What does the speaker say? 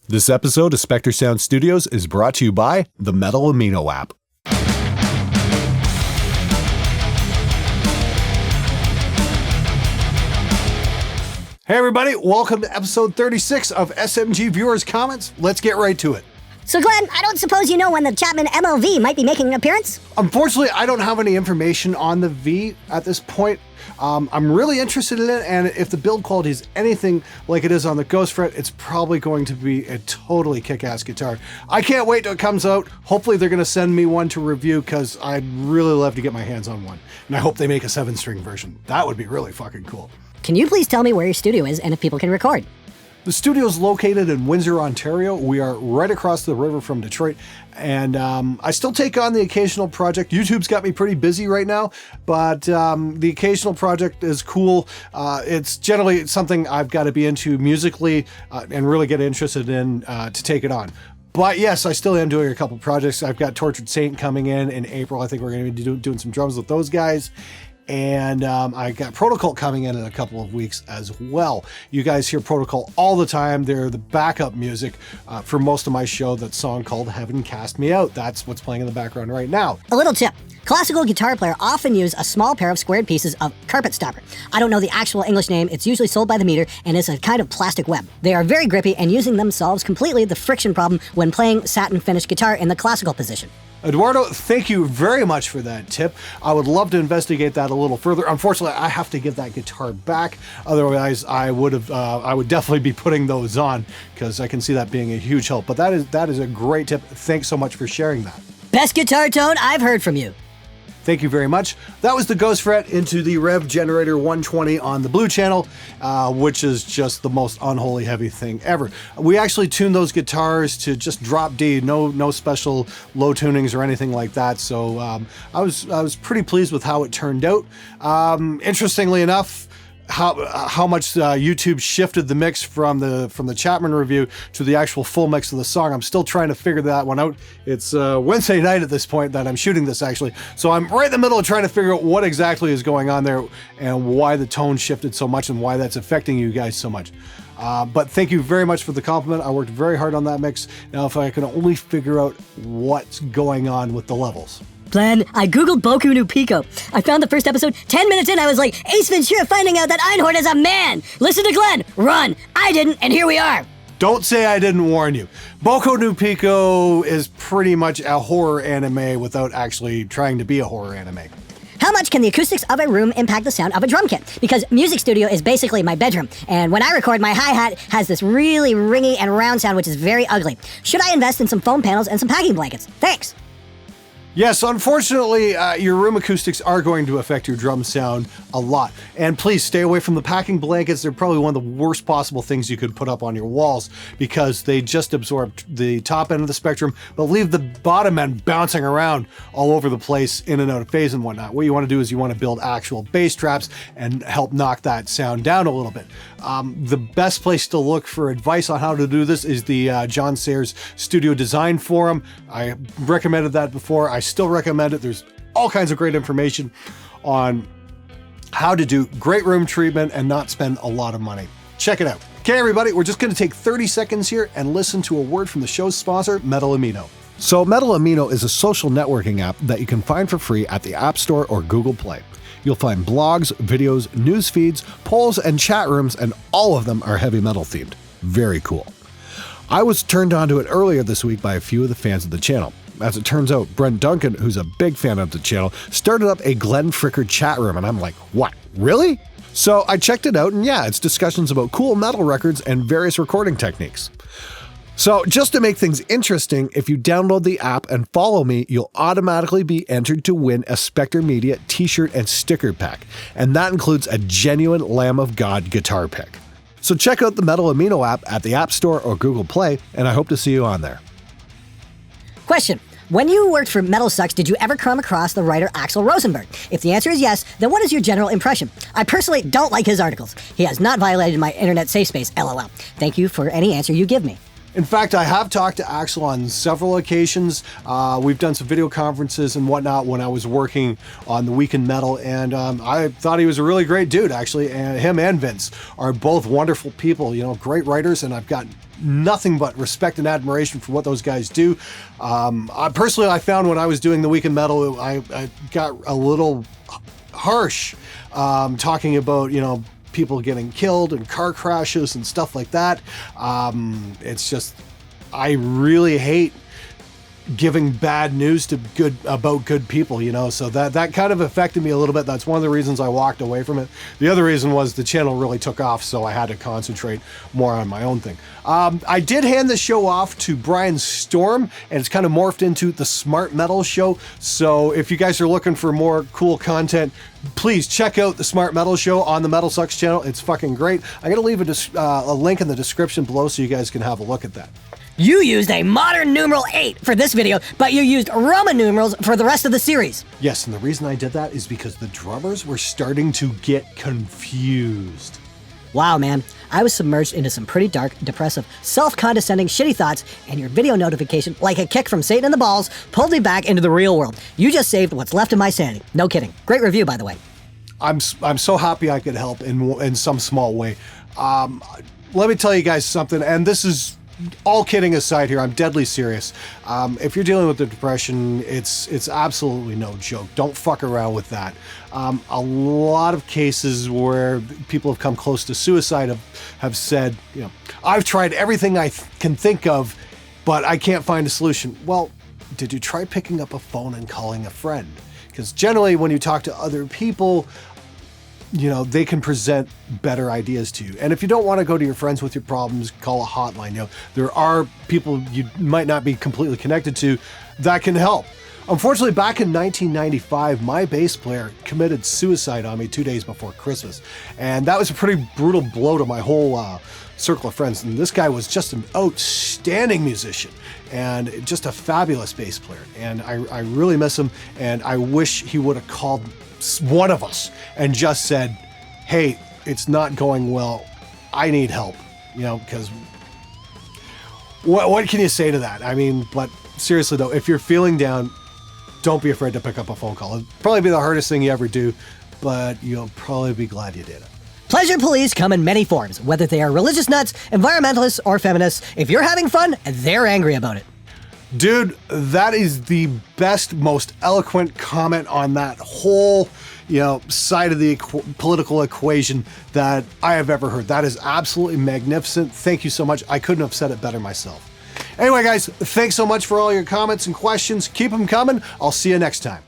This episode of Spectre Sound Studios is brought to you by the Metal Amino app. Hey everybody, welcome to episode 36 of SMG Viewers Comments. Let's get right to it. So Glenn, I don't suppose you know when the Chapman MLV might be making an appearance? Unfortunately, I don't have any information on the V at this point. I'm really interested in it, and if the build quality is anything like it is on the Ghost Fret, it's probably going to be a totally kick-ass guitar. I can't wait till it comes out. Hopefully they're going to send me one to review, because I'd really love to get my hands on one. And I hope they make a 7-string version. That would be really fucking cool. Can you please tell me where your studio is and if people can record? The studio is located in Windsor, Ontario. We are right across the river from Detroit, and I still take on the occasional project. YouTube's got me pretty busy right now, but the occasional project is cool. It's generally something I've got to be into musically and really get interested in to take it on. But yes, I still am doing a couple projects. I've got Tortured Saint coming in April. I think we're going to be doing some drums with those guys. And I got Protocol coming in a couple of weeks as well. You guys hear Protocol all the time. They're the backup music for most of my show. That song called Heaven Cast Me Out. That's what's playing in the background right now. A little tip. Classical guitar players often use a small pair of squared pieces of carpet stopper. I don't know the actual English name. It's usually sold by the meter and is a kind of plastic web. They are very grippy, and using them solves completely the friction problem when playing satin finished guitar in the classical position. Eduardo, thank you very much for that tip. I would love to investigate that a little further. Unfortunately, I have to give that guitar back. Otherwise, I would definitely be putting those on, because I can see that being a huge help. But that is a great tip. Thanks so much for sharing that. Best guitar tone I've heard from you. Thank you very much. That was the Ghost Fret into the Rev Generator 120 on the Blue channel, which is just the most unholy heavy thing ever. We actually tuned those guitars to just drop D, no special low tunings or anything like that. So I was pretty pleased with how it turned out. Interestingly enough, how much YouTube shifted the mix from the Chapman review to the actual full mix of the song. I'm still trying to figure that one out. It's Wednesday night at this point that I'm shooting this, actually. So I'm right in the middle of trying to figure out what exactly is going on there and why the tone shifted so much and why that's affecting you guys so much. But thank you very much for the compliment. I worked very hard on that mix. Now, if I can only figure out what's going on with the levels. Glenn, I googled Boku no Pico. I found the first episode. 10 minutes in, I was like, Ace Ventura finding out that Einhorn is a man. Listen to Glenn. Run. I didn't, and here we are. Don't say I didn't warn you. Boku no Pico is pretty much a horror anime without actually trying to be a horror anime. How much can the acoustics of a room impact the sound of a drum kit? Because music studio is basically my bedroom, and when I record, my hi-hat has this really ringy and round sound, which is very ugly. Should I invest in some foam panels and some packing blankets? Thanks. Yes, unfortunately, your room acoustics are going to affect your drum sound a lot. And please stay away from the packing blankets. They're probably one of the worst possible things you could put up on your walls, because they just absorb the top end of the spectrum, but leave the bottom end bouncing around all over the place, in and out of phase and whatnot. What you want to do is you want to build actual bass traps and help knock that sound down a little bit. The best place to look for advice on how to do this is the John Sayers Studio Design Forum. I recommended that before. I still recommend it. There's all kinds of great information on how to do great room treatment and not spend a lot of money. Check it out. Okay, everybody, we're just going to take 30 seconds here and listen to a word from the show's sponsor, Metal Amino. So Metal Amino is a social networking app that you can find for free at the App Store or Google Play. You'll find blogs, videos, news feeds, polls, and chat rooms, and all of them are heavy metal themed. Very cool. I was turned on to it earlier this week by a few of the fans of the channel. As it turns out, Brent Duncan, who's a big fan of the channel, started up a Glenn Fricker chat room, and I'm like, what, really? So I checked it out, and yeah, it's discussions about cool metal records and various recording techniques. So just to make things interesting, if you download the app and follow me, you'll automatically be entered to win a Spectre Media t-shirt and sticker pack, and that includes a genuine Lamb of God guitar pick. So check out the Metal Amino app at the App Store or Google Play, and I hope to see you on there. Question. When you worked for Metal Sucks, did you ever come across the writer Axl Rosenberg? If the answer is yes, then what is your general impression? I personally don't like his articles. He has not violated my internet safe space, LOL. Thank you for any answer you give me. In fact, I have talked to Axel on several occasions. We've done some video conferences and whatnot when I was working on the Week in Metal, and I thought he was a really great dude, actually. And him and Vince are both wonderful people, you know, great writers, and I've got nothing but respect and admiration for what those guys do. Personally, I found when I was doing the Week in Metal, I got a little harsh talking about, you know, people getting killed and car crashes and stuff like that. It's just, I really hate giving bad news to about good people, you know, so that kind of affected me a little bit. That's one of the reasons I walked away from it. The other reason was the channel really took off, so I had to concentrate more on my own thing. I did hand the show off to Brian Storm, and it's kind of morphed into the Smart Metal Show. So if you guys are looking for more cool content, please check out the Smart Metal Show on the Metal Sucks channel. It's fucking great. I'm going to leave a link in the description below so you guys can have a look at that. You used a modern numeral 8 for this video, but you used Roman numerals for the rest of the series. Yes, and the reason I did that is because the drummers were starting to get confused. Wow, man. I was submerged into some pretty dark, depressive, self-condescending, shitty thoughts, and your video notification, like a kick from Satan in the balls, pulled me back into the real world. You just saved what's left of my sanity. No kidding. Great review, by the way. I'm so happy I could help in some small way. Let me tell you guys something, and this is all kidding aside here, I'm deadly serious. If you're dealing with the depression, it's absolutely no joke. Don't fuck around with that. A lot of cases where people have come close to suicide have said, you know, I've tried everything I can think of, but I can't find a solution. Well, did you try picking up a phone and calling a friend? Because generally when you talk to other people, you know, they can present better ideas to you. And if you don't want to go to your friends with your problems, call a hotline. You know, there are people you might not be completely connected to that can help. Unfortunately, back in 1995, my bass player committed suicide on me 2 days before Christmas. And that was a pretty brutal blow to my whole circle of friends. And this guy was just an outstanding musician and just a fabulous bass player. And I really miss him. And I wish he would have called one of us and just said, hey, it's not going well. I need help, you know, because what can you say to that? I mean, but seriously though, if you're feeling down, don't be afraid to pick up a phone call. It'll probably be the hardest thing you ever do, but you'll probably be glad you did it. Pleasure police come in many forms, whether they are religious nuts, environmentalists, or feminists. If you're having fun, they're angry about it. Dude, that is the best, most eloquent comment on that whole, you know, side of the political equation that I have ever heard. That is absolutely magnificent. Thank you so much. I couldn't have said it better myself. Anyway, guys, thanks so much for all your comments and questions. Keep them coming. I'll see you next time.